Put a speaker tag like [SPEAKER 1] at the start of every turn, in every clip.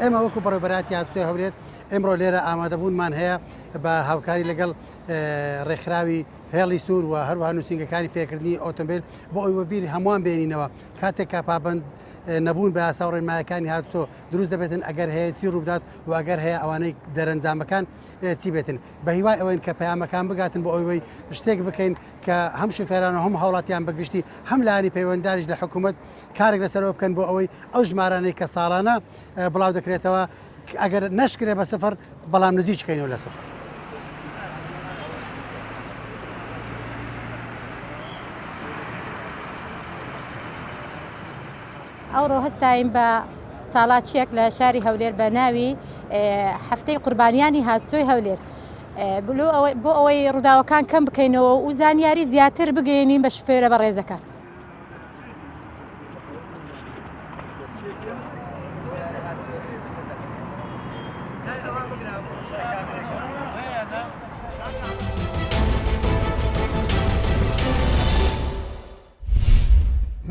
[SPEAKER 1] ئێمە وەکو بەڕێوەبەراتی هاتوچۆی هەولێر ئێمڕۆ لێرە ئامادەبوونمان هەیە بە هاوکاری لەگەڵ ڕێکخراوی هێڵی سوور و هەروەها نووسینگەکانی فێرکردنی ئۆتۆمبیل بۆ ئەوی وەبیری هەمووان بێنینەوە کاتێک کا پابند نەبوون بە یاسا و ڕێنمایەکانی هاتوچۆ دروست دەبێتن ئەگەر هەیە چی ڕوودات و ئەگەر هەیە ئەوانەی دەرەنجامەکان چی بێتن بە هیوای ئەوەین کە پەیامەکان بگاتن بۆ ئەوەی شتێک بکەین کە هەم شوفێران و هەم هاوڵاتیان بەگشتی هەم لایانی پەیوەندداریش لە حکوومەت کارێک لەسەرەوە بکەن بۆ ئەوەی ئەو ژمارانەی کە ساڵانە بڵاو دەکرێتەوە ئەگەر نەشکرێ بە سفر بەڵام نزیک بکەینەوە لە سفر.
[SPEAKER 2] ئەوڕۆ هەستایم بە چاڵاچیەک لە شاری هەولێر بە ناوی هەفتەی قوربانیانی هاتوچۆی هەولێر بۆ ئەوەی ڕووداوەکان کەم بکەینەوە و زانیاری زیاتر بگەێنین بە شوفێرە بە ڕێزەکان.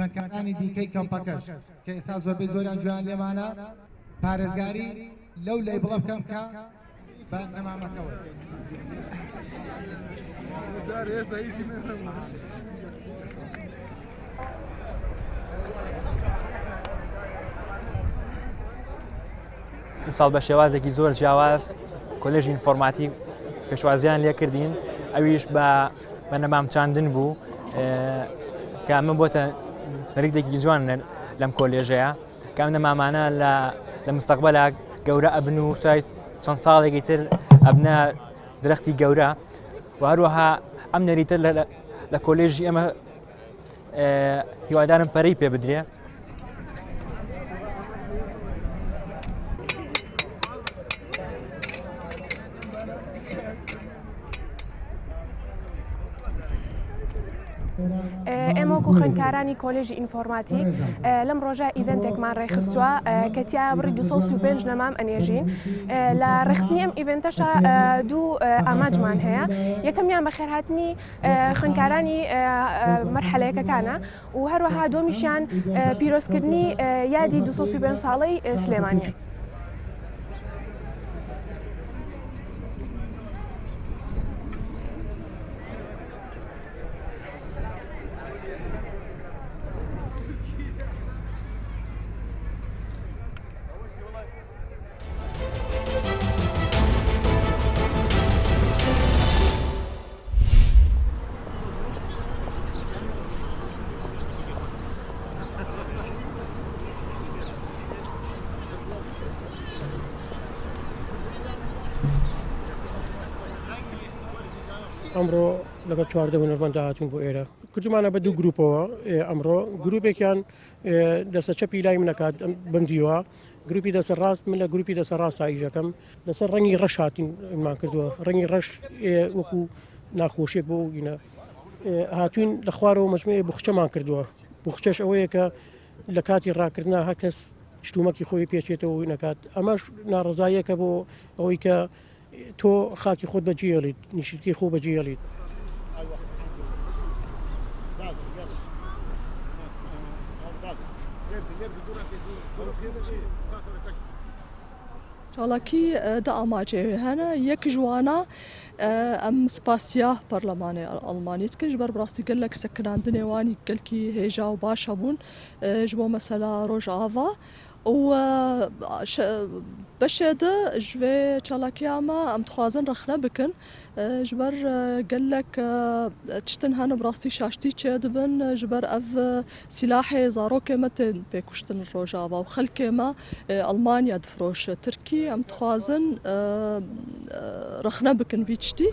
[SPEAKER 3] خوێندکارانی دیکەی کەمپەکەش کە ئێستا زۆربەی زۆریان جویان لێمانە پارێزگاری لەو لای بڵە بکەم کە بە نەمامەکەوە.
[SPEAKER 4] ساڵ بە شێوازێکی زۆر جیاواز کۆلێژی ئینفۆرماتیک پێشوازیان لێکردین ئەویش بە نەمامچاندن بوو کە ئەمە بۆتە بەریکێکی جوان لەم کۆلێژەیە کە ئەم نەمامانە لە مستەقبەلا گەورە ئەبن و چەند ساڵێکی تر ئەبنە درەختی گەورە و هەروەها ئەم نەریتر لە کۆلێژی ئەمە هیوادارم پەرەی پێ بدرێ.
[SPEAKER 5] ئێمە وەکو خوێندکارانی کۆلێژی ئینفۆرماتیک لەم ڕۆژە ئیڤنتێکمان ڕێخستووە کە تیا بڕی 235 نەمام ئەنێژین. لە ڕێخستنی ئەم ئیڤنتەشە دوو ئاماجمان هەیە. یەکەمیان بەخێرهاتنی خوێندکارانی مەرحەلەیەکەکانە و هەروەها دومیشیان پیرۆزکردنی یادی 235 ساڵەی سلێمانیە.
[SPEAKER 6] ئەمڕۆ لەگەڵ 14 هونەرمەندا هاتوون بۆ ئێرە کردمانە بە دوو گروپەوە. ئەمڕۆ گروپێکیان دەستە چەپی لای منەکات بندیوە گروپی دەسەر ڕاست من لە گروپی دەسەر ڕاست ئایژەکەم لەسەر ڕەنگی ڕەش هاتینمان کردووە. ڕەنگی ڕەش وەکو ناخۆشیێک بۆ گینە هاتوین لە خوارەوە مەجموعێ بخچەمان کردووە. بخچەش ئەوەیە کە لە کاتی ڕاکردنا هەر کەس شتومەکی خۆی پێچێتەوە نەکات. ئەمەش ناڕزایەکە بۆ ئەوەی کە تۆ خاکی خۆت بەجێڵیت نیشتکی خۆ بەجێڵیت.
[SPEAKER 7] چاڵکی دا ئاماجێ هەنە یەک ژوانە ئەم سپاسیا پەرلەمانی ئەڵمانیت کرد بەر بڕاستی گەلک سەکناندنێ وانی گەلکی هێژا و باشە بوون ji bo mesela Rojava û beşê de ji vê çalakiya me em dixwazin rexne bikin ji ber gelek tiştin hene bi rastî şaştî çê dibin ji ber ev silahê zarokê me tên pêkuştin Rojava û xelkê me Almanya difroşe Tirkî em dixwazin rexne bikin vî tiştî.